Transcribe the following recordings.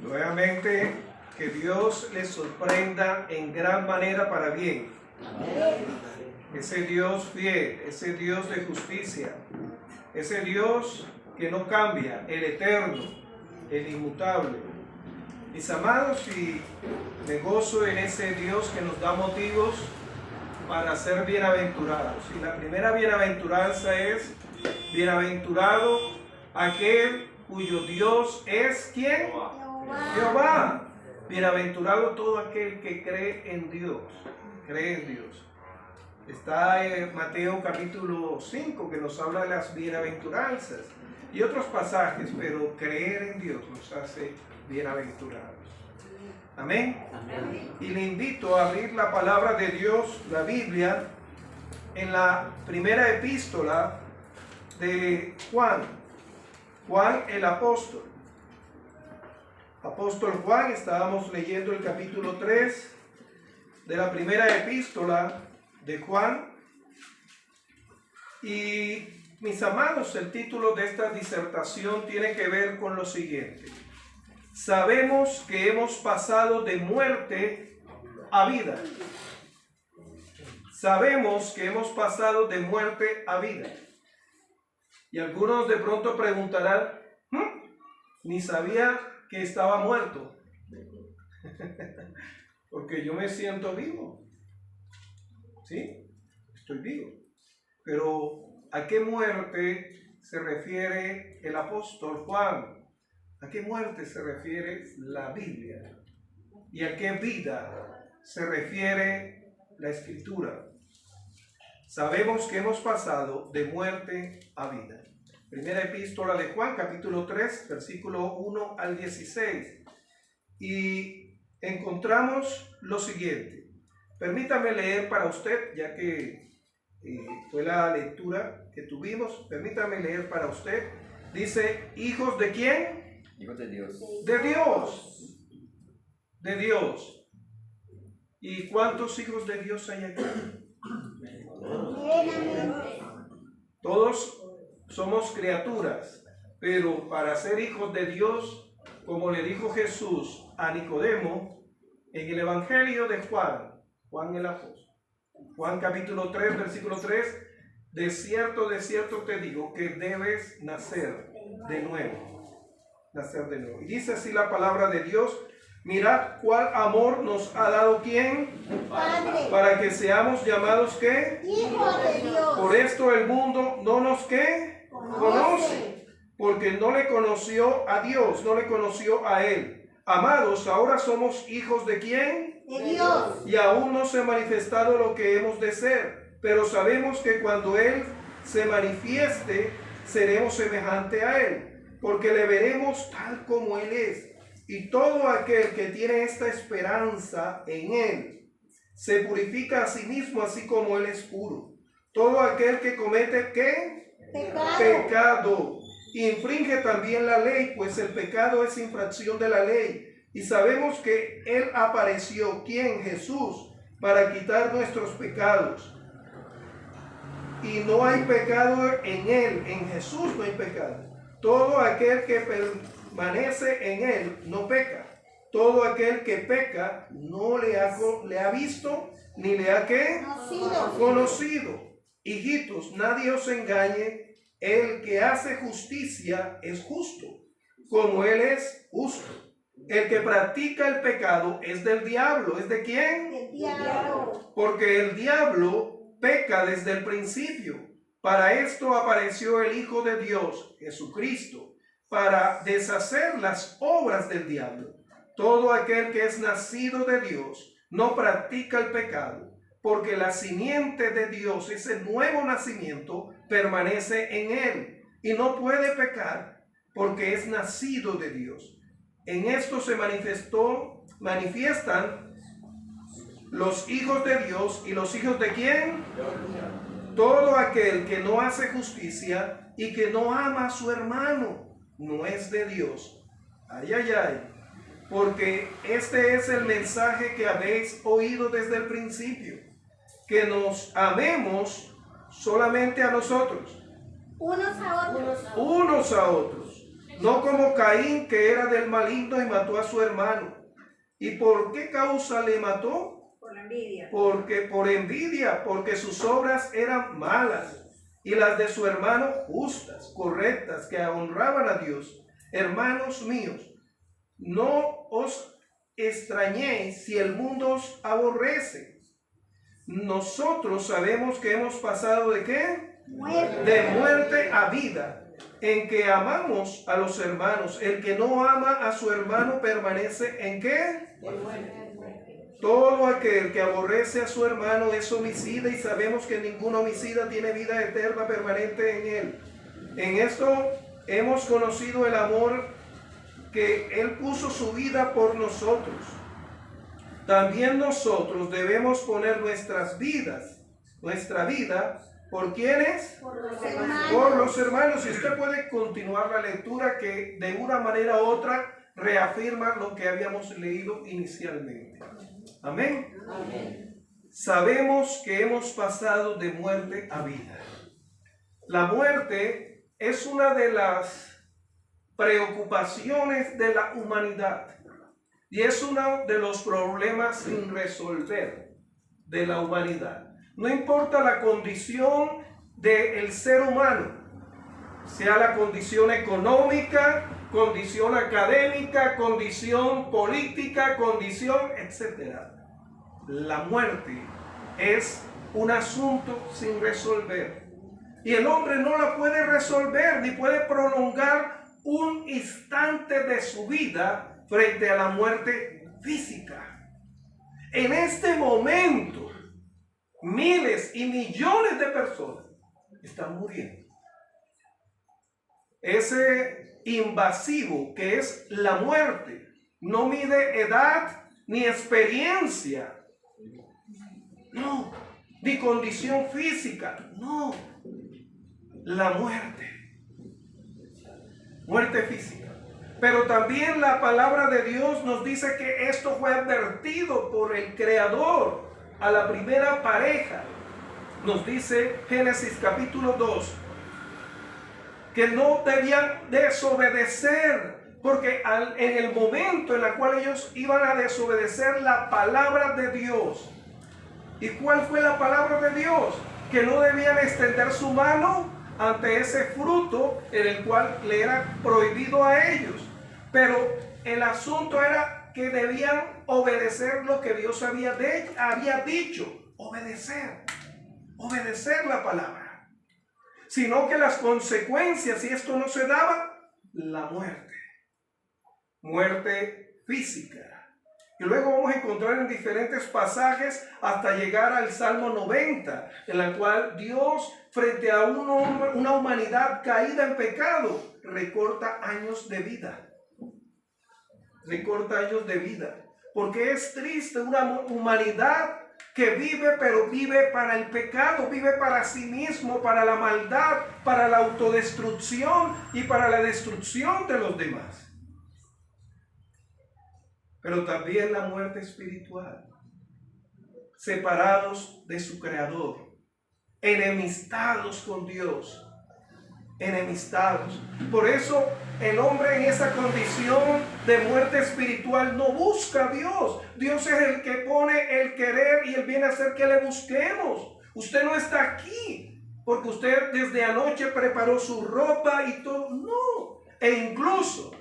Nuevamente, que Dios les sorprenda en gran manera para bien. Ese Dios fiel, ese Dios de justicia, ese Dios que no cambia, el eterno, el inmutable. Mis amados, y me gozo en ese Dios que nos da motivos para ser bienaventurados. Y la primera bienaventuranza es: bienaventurado aquel cuyo Dios es ¿quién? Jehová. Bienaventurado todo aquel que cree en Dios. Cree en Dios. Está en Mateo capítulo 5 que nos habla de las bienaventuranzas y otros pasajes, pero creer en Dios nos hace bienaventurados. Amén. Amén. Y le invito a abrir la palabra de Dios, la Biblia, en la primera epístola de Juan. Juan el apóstol. Apóstol Juan, estábamos leyendo el capítulo 3 de la primera epístola de Juan. Y mis amados, el título de esta disertación tiene que ver con lo siguiente: sabemos que hemos pasado de muerte a vida. Sabemos que hemos pasado de muerte a vida. Y algunos de pronto preguntarán: ni sabía que estaba muerto. Porque yo me siento vivo. ¿Sí? Estoy vivo. Pero ¿a qué muerte se refiere el apóstol Juan? ¿A qué muerte se refiere la Biblia? ¿Y a qué vida se refiere la Escritura? Sabemos que hemos pasado de muerte a vida. Primera epístola de Juan, capítulo 3, versículo 1 al 16. Y encontramos lo siguiente. Permítame leer para usted, ya que fue la lectura que tuvimos. Permítame leer para usted. Dice: ¿hijos de quién? Hijos de Dios. De Dios. De Dios. ¿Y cuántos hijos de Dios hay aquí? Todos somos criaturas, pero para ser hijos de Dios, como le dijo Jesús a Nicodemo en el Evangelio de Juan, Juan el apóstol, Juan capítulo 3, versículo 3, de cierto te digo que debes nacer de nuevo. Nacer de nuevo. Y dice así la palabra de Dios: mirad cuál amor nos ha dado ¿quién? Padre. Para que seamos llamados ¿qué? Hijos de Dios. Por esto el mundo no nos ¿qué? Conoce, porque no le conoció a Dios, no le conoció a Él. Amados, ahora somos hijos de ¿quién? De Dios. Y aún no se ha manifestado lo que hemos de ser, pero sabemos que cuando Él se manifieste, seremos semejante a Él, porque le veremos tal como Él es. Y todo aquel que tiene esta esperanza en Él, se purifica a sí mismo, así como Él es puro. Todo aquel que comete ¿qué? Pecado. Infringe también la ley, pues el pecado es infracción de la ley. Y sabemos que Él apareció, ¿quién? Jesús, para quitar nuestros pecados. Y no hay pecado en Él, en Jesús no hay pecado. Todo aquel que permanece en Él no peca. Todo aquel que peca no le ha visto ni le ha ¿qué? Conocido. Hijitos, nadie os engañe. El que hace justicia es justo, como Él es justo. El que practica el pecado es del diablo. ¿Es de quién? Del diablo. Porque el diablo peca desde el principio. Para esto apareció el Hijo de Dios, Jesucristo, para deshacer las obras del diablo. Todo aquel que es nacido de Dios no practica el pecado, porque la simiente de Dios, ese nuevo nacimiento, permanece en él y no puede pecar porque es nacido de Dios. En esto se manifiestan los hijos de Dios. ¿Y los hijos de quién? Todo aquel que no hace justicia y que no ama a su hermano no es de Dios. Ay, ay, ay. Porque este es el mensaje que habéis oído desde el principio, que nos amemos solamente a nosotros, Unos a otros. unos a otros. No como Caín, que era del maligno y mató a su hermano. ¿Y por qué causa le mató? Por la envidia. Por envidia, porque sus obras eran malas y las de su hermano justas, correctas, que honraban a Dios. Hermanos míos, no os extrañéis si el mundo os aborrece. Nosotros sabemos que hemos pasado ¿de qué? Muerte. De muerte a vida, en que amamos a los hermanos. El que no ama a su hermano permanece ¿en qué? De muerte. Todo aquel que aborrece a su hermano es homicida, y sabemos que ningún homicida tiene vida eterna permanente en él. En esto hemos conocido el amor que él puso su vida por nosotros. También nosotros debemos poner nuestra vida, ¿por quiénes? Por los hermanos. Por los hermanos. Y usted puede continuar la lectura, que de una manera u otra reafirma lo que habíamos leído inicialmente. Amén. Amén. Sabemos que hemos pasado de muerte a vida. La muerte es una de las preocupaciones de la humanidad y es uno de los problemas sin resolver de la humanidad. No importa la condición del ser humano, sea la condición económica, condición académica, condición política, condición, etc. La muerte es un asunto sin resolver. Y el hombre no la puede resolver, ni puede prolongar un instante de su vida frente a la muerte física. En este momento, miles y millones de personas están muriendo. Ese invasivo que es la muerte no mide edad ni experiencia, no, ni condición física, no. La muerte física. Pero también la palabra de Dios nos dice que esto fue advertido por el Creador a la primera pareja. Nos dice Génesis capítulo 2 que no debían desobedecer, porque en el momento en el cual ellos iban a desobedecer la palabra de Dios. ¿Y cuál fue la palabra de Dios? Que no debían extender su mano ante ese fruto en el cual le era prohibido a ellos. Pero el asunto era que debían obedecer lo que Dios había dicho. Obedecer la palabra. Sino que las consecuencias, si esto no se daba, la muerte física. Y luego vamos a encontrar en diferentes pasajes hasta llegar al Salmo 90, en la cual Dios, frente a una humanidad caída en pecado, recorta años de vida. Recorta años de vida. Porque es triste una humanidad que vive, pero vive para el pecado, vive para sí mismo, para la maldad, para la autodestrucción y para la destrucción de los demás. Pero también la muerte espiritual, separados de su Creador, enemistados con Dios, enemistados. Por eso el hombre en esa condición de muerte espiritual no busca a Dios. Dios es el que pone el querer y Él viene a hacer que le busquemos. Usted no está aquí porque usted desde anoche preparó su ropa y todo. No. E incluso,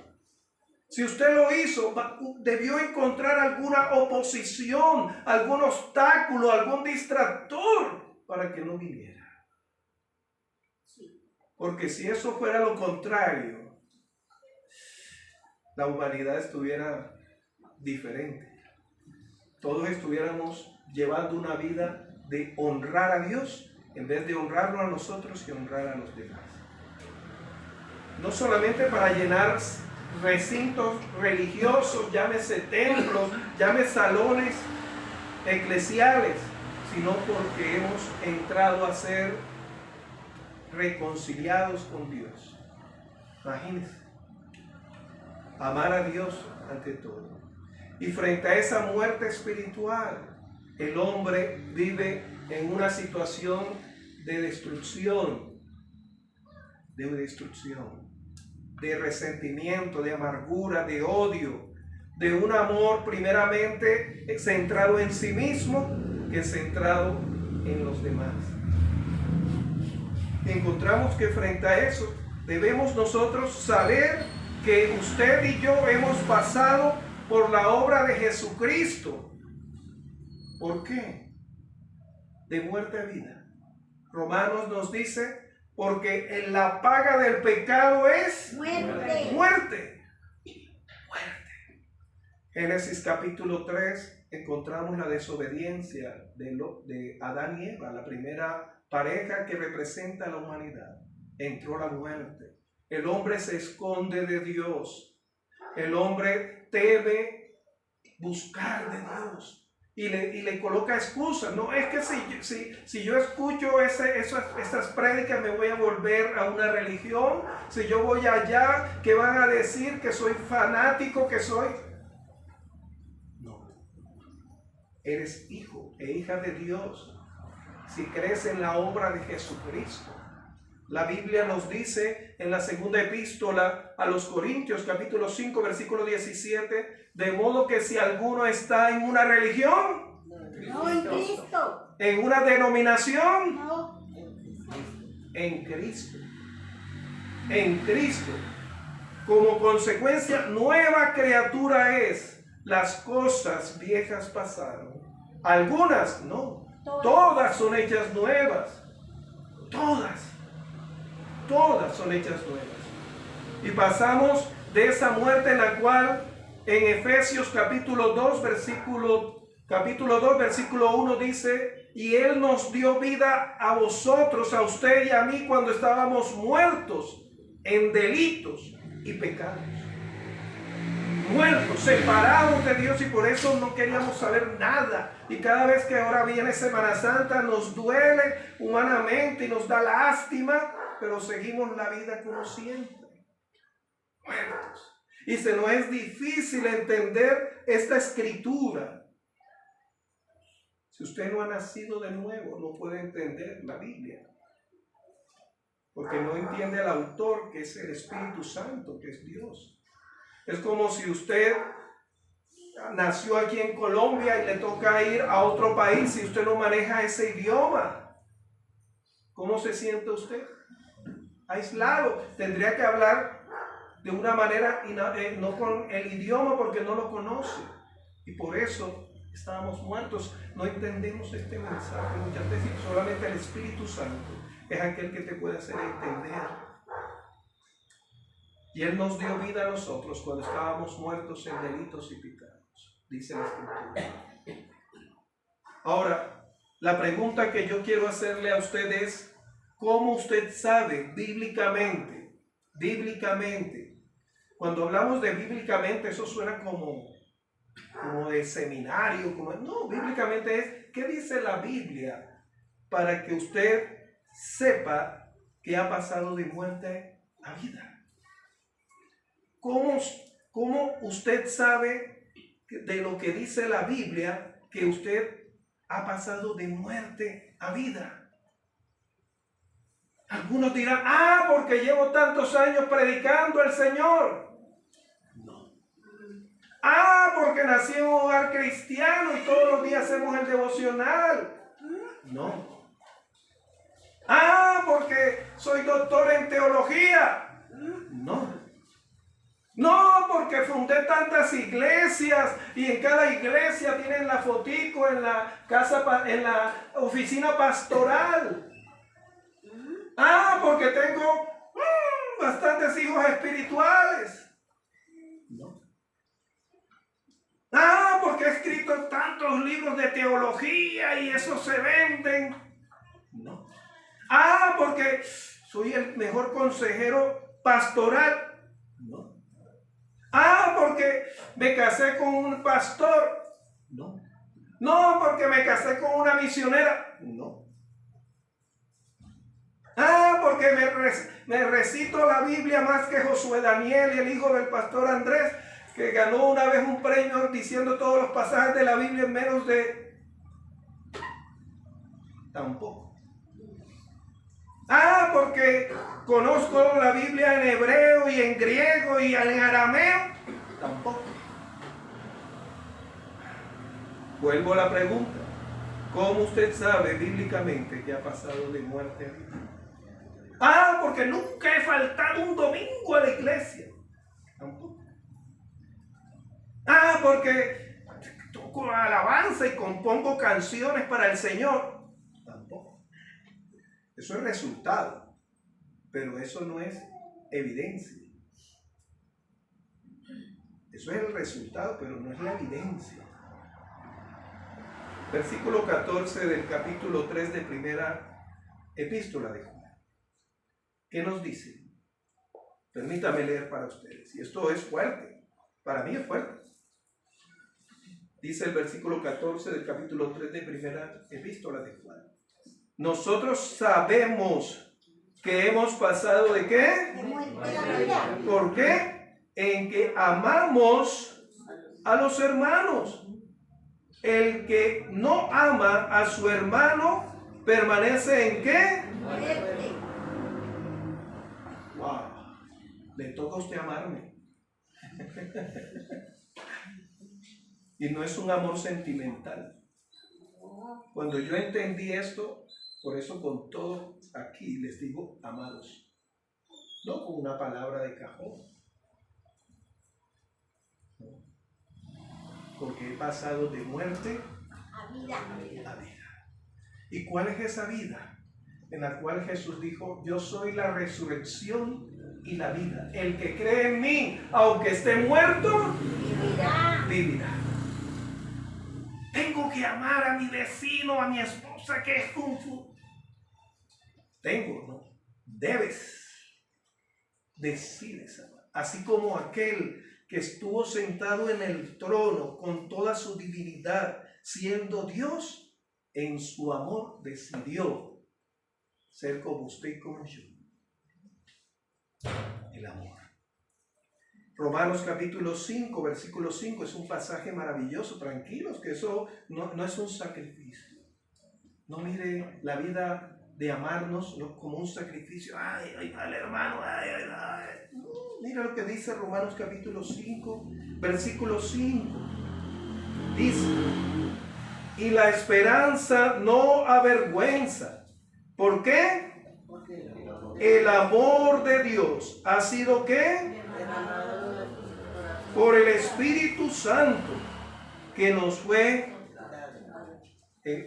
si usted lo hizo, debió encontrar alguna oposición, algún obstáculo, algún distractor para que no viniera. Porque si eso fuera lo contrario, la humanidad estuviera diferente. Todos estuviéramos llevando una vida de honrar a Dios en vez de honrarlo a nosotros y honrar a los demás. No solamente para llenar recintos religiosos, llámese templos, llámese salones eclesiales, sino porque hemos entrado a ser reconciliados con Dios. Imagínense, amar a Dios ante todo. Y frente a esa muerte espiritual, el hombre vive en una situación de destrucción, de resentimiento, de amargura, de odio, de un amor primeramente centrado en sí mismo que centrado en los demás. Encontramos que frente a eso debemos nosotros saber que usted y yo hemos pasado por la obra de Jesucristo. ¿Por qué? De muerte a vida. Romanos nos dice, porque en la paga del pecado es Muerte. muerte. Génesis capítulo 3 encontramos la desobediencia de Adán y Eva, la primera pareja que representa a la humanidad. Entró la muerte. El hombre se esconde de Dios. El hombre debe buscar de Dios. Y le coloca excusas. No, es que si yo escucho esas prédicas me voy a volver a una religión. Si yo voy allá, ¿qué van a decir? Que soy fanático, que soy... No. Eres hijo e hija de Dios si crees en la obra de Jesucristo. La Biblia nos dice en la segunda epístola a los Corintios, capítulo 5, versículo 17, de modo que si alguno está en una religión, No, en Cristo. en una denominación, No. en Cristo. En Cristo. Como consecuencia, nueva criatura es. Las cosas viejas pasaron. Algunas no. Todas son hechas nuevas. Todas son hechas nuevas. Y pasamos de esa muerte en la cual en Efesios capítulo 2 versículo 1 dice, y Él nos dio vida a vosotros, a usted y a mí, cuando estábamos muertos en delitos y pecados. Muertos, separados de Dios, y por eso no queríamos saber nada. Y cada vez que ahora viene Semana Santa nos duele humanamente y nos da lástima, pero seguimos la vida como siempre. Muertos. Y se nos es difícil entender esta escritura. Si usted no ha nacido de nuevo, no puede entender la Biblia. Porque no entiende al autor, que es el Espíritu Santo, que es Dios. Es como si usted nació aquí en Colombia y le toca ir a otro país y usted no maneja ese idioma. ¿Cómo se siente usted? Aislado. Tendría que hablar de una manera, no con el idioma porque no lo conoce. Y por eso estábamos muertos. No entendemos este mensaje. Muchas veces solamente el Espíritu Santo es aquel que te puede hacer entender. Y Él nos dio vida a nosotros cuando estábamos muertos en delitos y pecados, dice la Escritura. Ahora, la pregunta que yo quiero hacerle a usted es, ¿cómo usted sabe bíblicamente? Cuando hablamos de bíblicamente, eso suena como de seminario, no, bíblicamente es, ¿qué dice la Biblia para que usted sepa que ha pasado de muerte a vida? ¿Cómo usted sabe de lo que dice la Biblia que usted ha pasado de muerte a vida? Algunos dirán, porque llevo tantos años predicando al Señor. No. Porque nací en un hogar cristiano y todos los días hacemos el devocional. No. Porque soy doctor en teología. No. No, porque fundé tantas iglesias y en cada iglesia tienen la fotico en la casa, en la oficina pastoral. Porque tengo bastantes hijos espirituales. No. Porque he escrito tantos libros de teología y esos se venden. No. Porque soy el mejor consejero pastoral. No. Porque me casé con un pastor. No. No, porque me casé con una misionera. No. Porque me recito la Biblia más que Josué Daniel y el hijo del pastor Andrés, que ganó una vez un premio diciendo todos los pasajes de la Biblia en menos de... Tampoco. Ah, porque conozco la Biblia en hebreo y en griego y en arameo. Tampoco. Vuelvo a la pregunta. ¿Cómo usted sabe bíblicamente que ha pasado de muerte a vida? Ah, porque nunca he faltado un domingo a la iglesia. Tampoco. Ah, porque toco alabanza y compongo canciones para el Señor. Tampoco. Eso es resultado, pero eso no es evidencia. Eso es el resultado, pero no es la evidencia. Versículo 14 del capítulo 3 de primera epístola de Juan. ¿Qué nos dice? Permítame leer para ustedes. Y esto es fuerte. Para mí es fuerte. Dice el versículo 14 del capítulo 3 de primera epístola de Juan. Nosotros sabemos que hemos pasado ¿de qué? De muerte a vida. ¿Por qué? En que amamos a los hermanos. El que no ama a su hermano permanece ¿en qué? Muerte. Wow. Le toca a usted amarme. Y no es un amor sentimental. Cuando yo entendí esto, por eso con todo aquí les digo amados. No con una palabra de cajón. No. Porque he pasado de muerte A vida. a vida. ¿Y cuál es esa vida? En la cual Jesús dijo, yo soy la resurrección y la vida. El que cree en mí, aunque esté muerto, Vivirá. vivirá. Tengo que amar a mi vecino, a mi esposa que es kung fu. Tengo, ¿no? Debes. Decides amar. Así como aquel que estuvo sentado en el trono con toda su divinidad, siendo Dios, en su amor decidió ser como usted y como yo. El amor. Romanos capítulo 5, versículo 5 es un pasaje maravilloso. Tranquilos, que eso no es un sacrificio. No mire la vida de amarnos como un sacrificio. Ay, ay, al hermano, ay, ay, ay. Mira lo que dice Romanos capítulo 5, versículo 5. Dice, y la esperanza no avergüenza. ¿Por qué? El amor de Dios ha sido ¿qué? Por el Espíritu Santo que nos fue.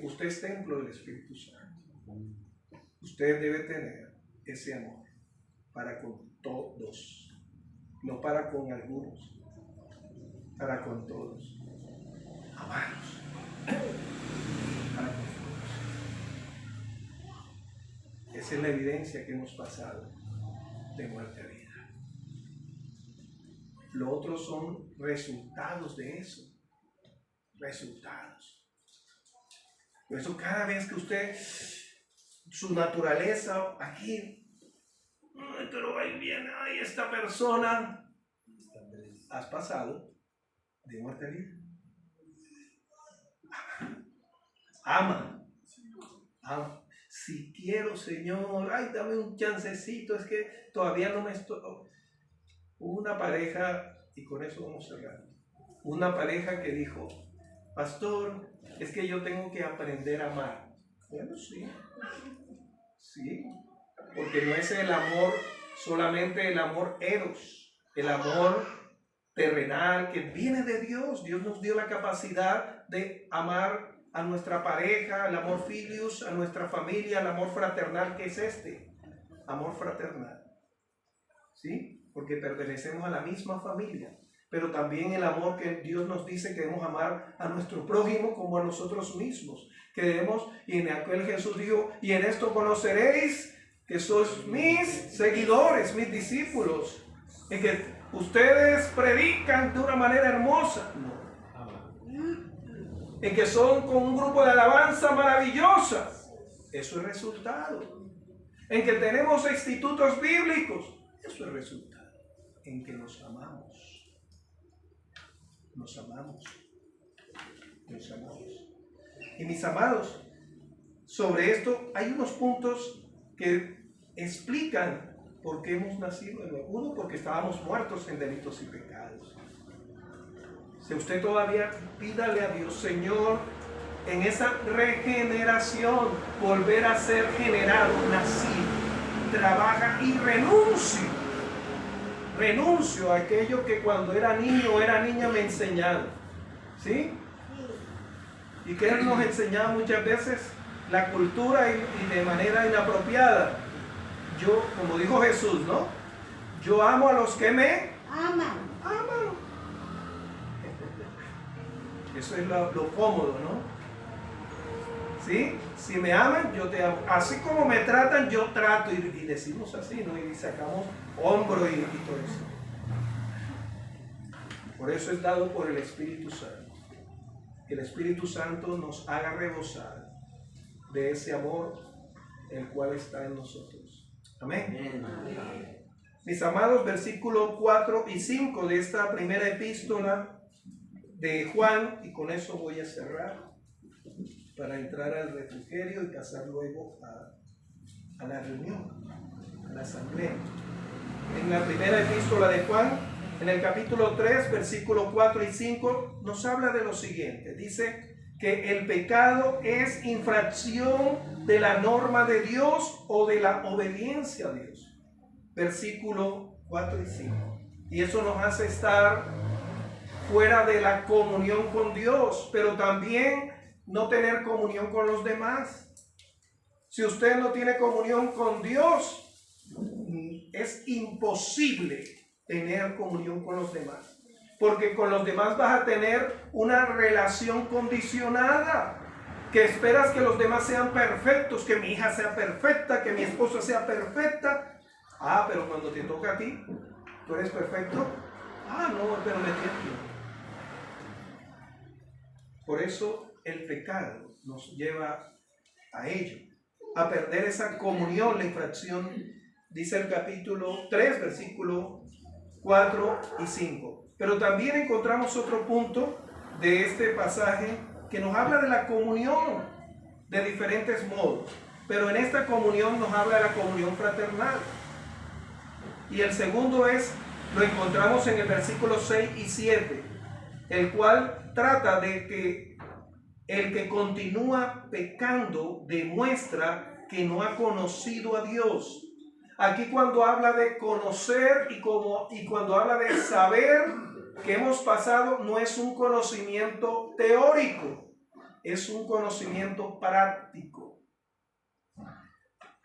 Usted es templo del Espíritu Santo. Usted debe tener ese amor para con todos. No para con algunos, para con todos. Amarlos. Para con todos. Esa es la evidencia que hemos pasado de muerte a vida. Lo otro son resultados de eso. Resultados. Por eso cada vez que usted, su naturaleza aquí, ay, pero ahí viene, ay, esta persona, has pasado de muerte a vida. Ama. Ama. Si quiero, Señor, ay, dame un chancecito, es que todavía no me estoy. Hubo una pareja, y con eso vamos cerrando. Una pareja que dijo, pastor, es que yo tengo que aprender a amar. Bueno, sí. Sí. Porque no es el amor, solamente el amor eros, el amor terrenal que viene de Dios. Dios nos dio la capacidad de amar a nuestra pareja, el amor filius, a nuestra familia, el amor fraternal, que es este, amor fraternal. ¿Sí? Porque pertenecemos a la misma familia. Pero también el amor que Dios nos dice que debemos amar a nuestro prójimo como a nosotros mismos. Que debemos, y en aquel Jesús dijo, y en esto conoceréis que sois mis seguidores, mis discípulos, en que ustedes predican de una manera hermosa, no. En que son con un grupo de alabanza maravillosa, eso es resultado. En que tenemos institutos bíblicos, eso es resultado. En que nos amamos, nos amamos, nos amamos. Y mis amados, sobre esto hay unos puntos que explican por qué hemos nacido de nuevo. Uno, porque estábamos muertos en delitos y pecados. Si usted todavía, pídale a Dios, Señor, en esa regeneración, volver a ser generado, nacido. Trabaja y renuncio a aquello que cuando era niño o era niña me enseñaron. ¿Sí? Y que Él nos enseñaba muchas veces la cultura y de manera inapropiada. Yo, como dijo Jesús, ¿no? Yo amo a los que me Aman. aman. Eso es lo cómodo, ¿no? ¿Sí? Si me aman, yo te amo. Así como me tratan, yo trato. Y decimos así, ¿no? Y sacamos hombro y todo eso. Por eso es dado por el Espíritu Santo. Que el Espíritu Santo nos haga rebosar de ese amor el cual está en nosotros. Amén. Amén. Mis amados, versículos 4 y 5 de esta primera epístola de Juan, y con eso voy a cerrar para entrar al refrigerio y pasar luego a la reunión, a la asamblea. En la primera epístola de Juan, en el capítulo 3, versículos 4 y 5, nos habla de lo siguiente. Dice que el pecado es infracción de la norma de Dios o de la obediencia a Dios. Versículo 4 y 5. Y eso nos hace estar fuera de la comunión con Dios, pero también no tener comunión con los demás. Si usted no tiene comunión con Dios, es imposible tener comunión con los demás, porque con los demás vas a tener una relación condicionada, que esperas que los demás sean perfectos, que mi hija sea perfecta, que mi esposa sea perfecta. Pero cuando te toca a ti, ¿tú eres perfecto? No, pero me tiento. Por eso el pecado nos lleva a ello, a perder esa comunión, la infracción, dice el capítulo 3, versículo 4 y 5. Pero también encontramos otro punto de este pasaje que nos habla de la comunión de diferentes modos. Pero en esta comunión nos habla de la comunión fraternal. Y el segundo lo encontramos en el versículo 6 y 7, el cual trata de que el que continúa pecando demuestra que no ha conocido a Dios. Aquí cuando habla de conocer y cuando habla de saber que hemos pasado, no es un conocimiento teórico, es un conocimiento práctico.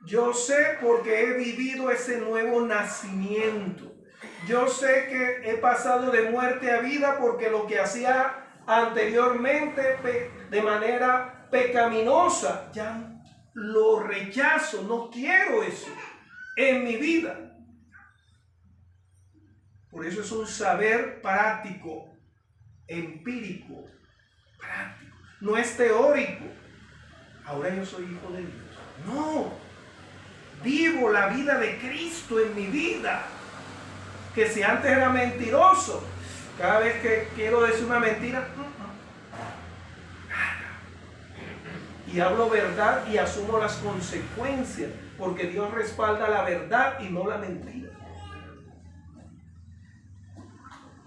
Yo sé porque he vivido ese nuevo nacimiento. Yo sé que he pasado de muerte a vida porque lo que hacía anteriormente de manera pecaminosa, ya lo rechazo, no quiero eso en mi vida. Por eso es un saber práctico, empírico, práctico. No es teórico. Ahora yo soy hijo de Dios. No. Vivo la vida de Cristo en mi vida. Que si antes era mentiroso, cada vez que quiero decir una mentira, y hablo verdad y asumo las consecuencias, porque Dios respalda la verdad y no la mentira.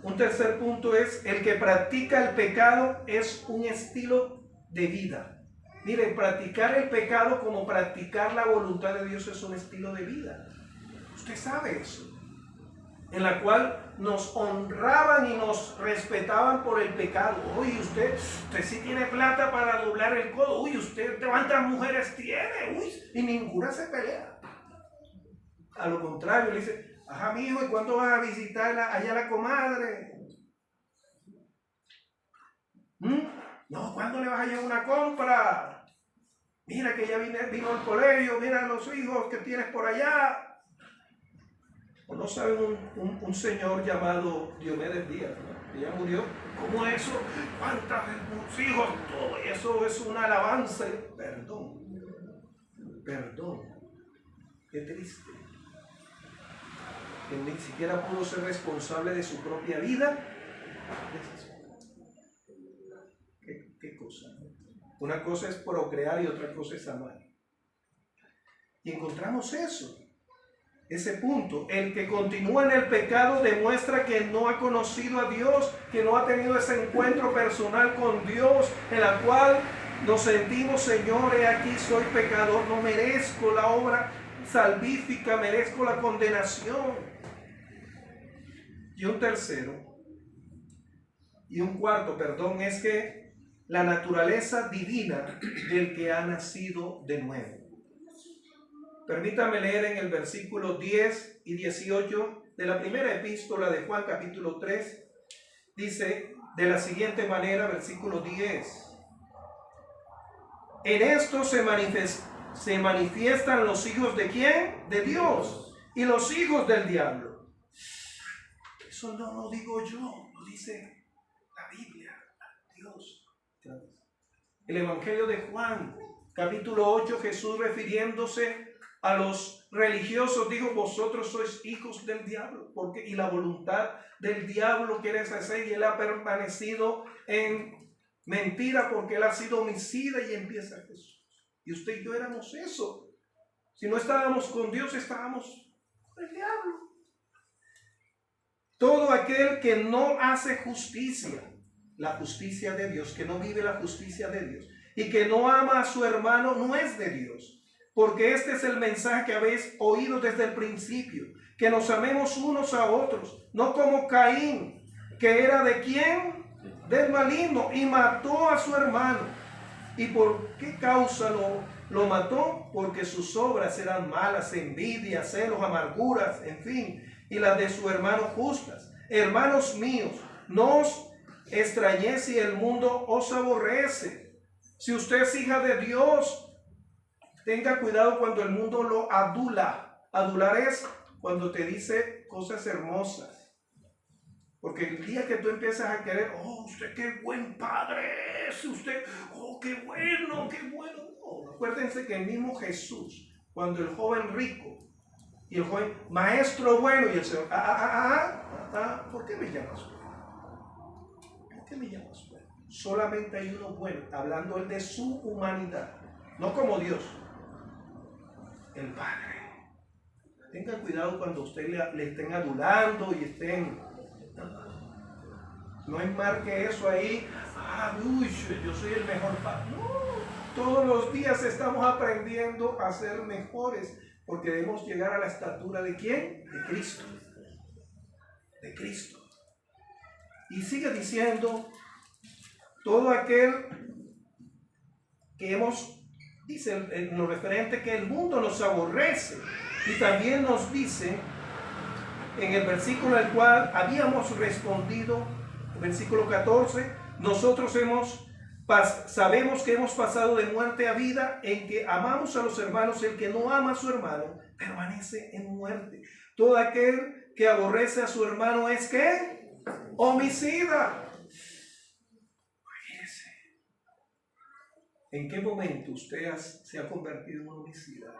Un tercer punto es: el que practica el pecado es un estilo de vida. Miren, practicar el pecado como practicar la voluntad de Dios es un estilo de vida. Usted sabe eso. En la cual nos honraban y nos respetaban por el pecado. Uy, usted sí tiene plata para doblar el codo. Uy, usted cuántas mujeres tiene. Uy, y ninguna se pelea. A lo contrario, le dice: ajá, mijo, ¿y cuándo vas a visitar allá a la comadre? No, ¿cuándo le vas a llevar una compra? Mira que ya vino al colegio, mira los hijos que tienes por allá. ¿O no saben un señor llamado Diomedes Díaz, ¿no? Que ya murió? ¿Cómo eso? ¿Cuántos hijos? Todo eso es una alabanza. Perdón. Qué triste. Que ni siquiera pudo ser responsable de su propia vida. ¿Qué cosa? Una cosa es procrear y otra cosa es amar. Y encontramos eso. ese punto. El que continúa en el pecado demuestra que no ha conocido a Dios, que no ha tenido ese encuentro personal con Dios, en la cual nos sentimos, Señor, he aquí soy pecador, no merezco la obra salvífica, merezco la condenación. Y un cuarto, es que la naturaleza divina del que ha nacido de nuevo. Permítame leer en el versículo 10 y 18 de la primera epístola de Juan, capítulo 3. Dice de la siguiente manera, versículo 10. En esto se manifiestan los hijos ¿de quién? De Dios. Y los hijos del diablo. Eso no lo digo yo, lo dice la Biblia, Dios. El Evangelio de Juan, capítulo 8, Jesús refiriéndose a los religiosos dijo: vosotros sois hijos del diablo, porque y la voluntad del diablo quiere hacer, y él ha permanecido en mentira porque él ha sido homicida. Y empieza Jesús. Y usted y yo éramos eso. Si no estábamos con Dios, estábamos con el diablo. Todo aquel que no hace justicia, la justicia de Dios, que no vive la justicia de Dios y que no ama a su hermano, no es de Dios. Porque este es el mensaje que habéis oído desde el principio, que nos amemos unos a otros, no como Caín, que era ¿de quién? Del maligno, y mató a su hermano. ¿Y por qué causa lo mató? Porque sus obras eran malas, envidia, celos, amarguras, en fin, y las de su hermano justas. Hermanos míos, no os extrañéis si el mundo os aborrece. Si usted es hija de Dios, tenga cuidado cuando el mundo lo adula. Adular es cuando te dice cosas hermosas. Porque el día que tú empiezas a querer, oh, usted qué buen padre es, usted, oh, qué bueno, qué bueno. No, acuérdense que el mismo Jesús, cuando el joven rico y el joven maestro bueno, y el Señor, ¿por qué me llamas bueno? ¿Por qué me llamas bueno? Solamente hay uno bueno, hablando él de su humanidad, no como Dios. El Padre. Tenga cuidado cuando usted le estén adulando y estén. No enmarque eso ahí. Yo soy el mejor padre. No, todos los días estamos aprendiendo a ser mejores, porque debemos llegar a la estatura ¿de quién? De Cristo. De Cristo. Y sigue diciendo: todo aquel que dice en lo referente que el mundo nos aborrece, y también nos dice en el versículo al cual habíamos respondido, versículo 14, nosotros sabemos que hemos pasado de muerte a vida en que amamos a los hermanos. El que no ama a su hermano permanece en muerte. Todo aquel que aborrece a su hermano es ¿qué? Homicida. ¿En qué momento usted se ha convertido en un homicida?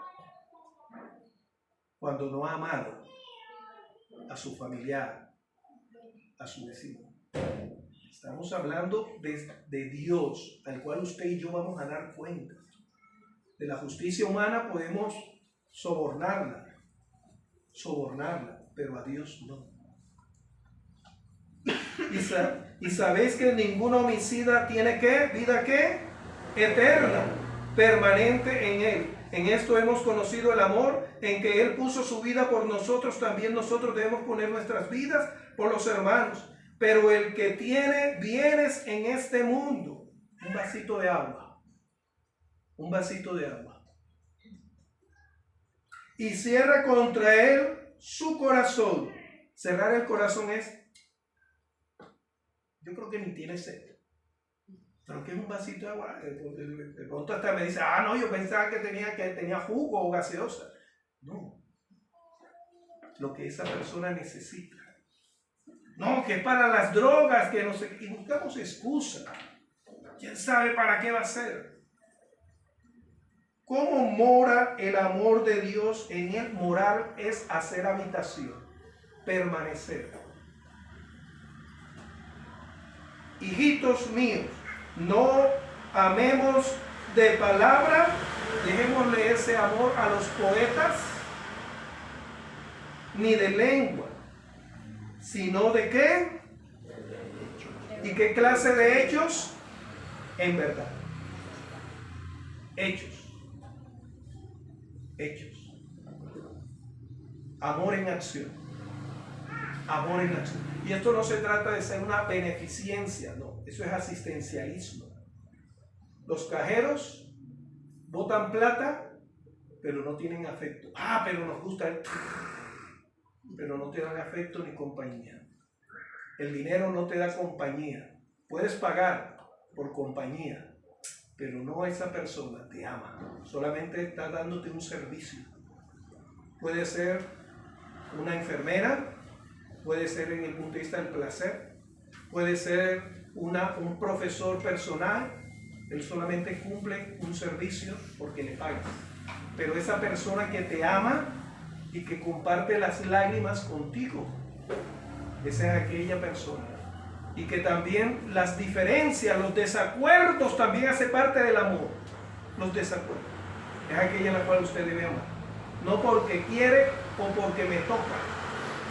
Cuando no ha amado a su familiar, a su vecino. Estamos hablando de Dios, al cual usted y yo vamos a dar cuenta. De la justicia humana podemos sobornarla, pero a Dios no. Y sabéis que ningún homicida tiene ¿qué? ¿Vida qué? Eterna, permanente en él. En esto hemos conocido el amor, en que él puso su vida por nosotros. También nosotros debemos poner nuestras vidas por los hermanos. Pero el que tiene bienes en este mundo, un vasito de agua, y cierra contra él su corazón. Cerrar el corazón es, yo creo que ni tiene sed. Pero que es un vasito de agua. De pronto hasta me dice: no, yo pensaba que tenía jugo o gaseosa. No. Lo que esa persona necesita. No, que es para las drogas, que no sé. Y buscamos excusa. ¿Quién sabe para qué va a ser? ¿Cómo mora el amor de Dios en él? Morar es hacer habitación, permanecer. Hijitos míos, no amemos de palabra, dejémosle ese amor a los poetas, ni de lengua, sino de qué. ¿Y qué clase de hechos? En verdad. Hechos. Hechos. Amor en acción. Amor en acción. Y esto no se trata de ser una beneficencia, no. Eso es asistencialismo. Los cajeros botan plata, pero no tienen afecto. Pero nos gusta el... Pero no te dan afecto ni compañía. El dinero no te da compañía. Puedes pagar por compañía, pero no esa persona te ama. Solamente está dándote un servicio. Puede ser una enfermera, puede ser en el punto de vista del placer, puede ser un profesor personal. Él solamente cumple un servicio porque le pagas. Pero esa persona que te ama y que comparte las lágrimas contigo, esa es aquella persona. Y que también las diferencias, los desacuerdos también hace parte del amor. Los desacuerdos. Es aquella en la cual usted debe amar. No porque quiere o porque me toca,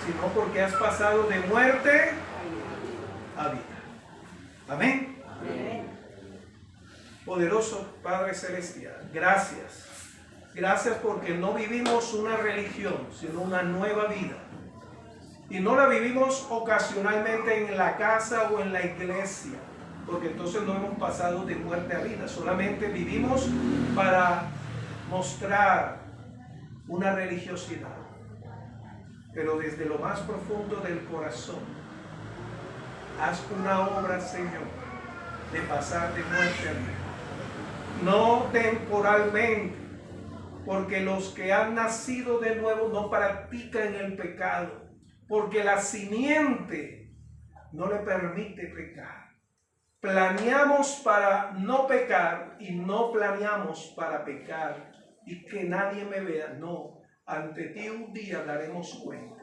sino porque has pasado de muerte a vida. Amén. Poderoso Padre Celestial, gracias. Gracias porque no vivimos una religión, sino una nueva vida. Y no la vivimos ocasionalmente en la casa o en la iglesia, porque entonces no hemos pasado de muerte a vida. Solamente vivimos para mostrar una religiosidad. Pero desde lo más profundo del corazón, haz una obra, Señor, de pasar de muerte a vida. No temporalmente, porque los que han nacido de nuevo no practican el pecado, porque la simiente no le permite pecar. Planeamos para no pecar y no planeamos para pecar y que nadie me vea. No, ante ti un día daremos cuenta.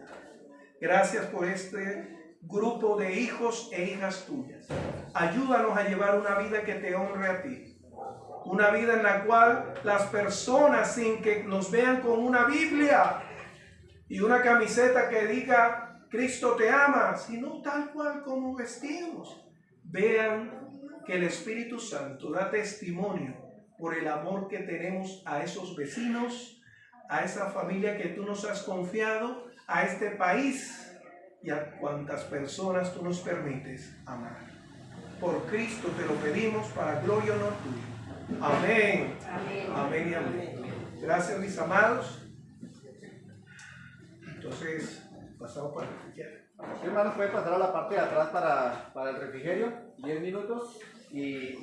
Gracias por este grupo de hijos e hijas tuyas. Ayúdanos a llevar una vida que te honre a ti. Una vida en la cual las personas, sin que nos vean con una Biblia y una camiseta que diga Cristo te ama, sino tal cual como vestimos, vean que el Espíritu Santo da testimonio por el amor que tenemos a esos vecinos, a esa familia que tú nos has confiado, a este país y a cuantas personas tú nos permites amar. Por Cristo te lo pedimos para gloria y honor tuyo. Amén. Amén. Amén y amén. Gracias, mis amados. Entonces, pasamos para el refrigerio. Hermanos, puede pasar a la parte de atrás para el refrigerio, 10 minutos y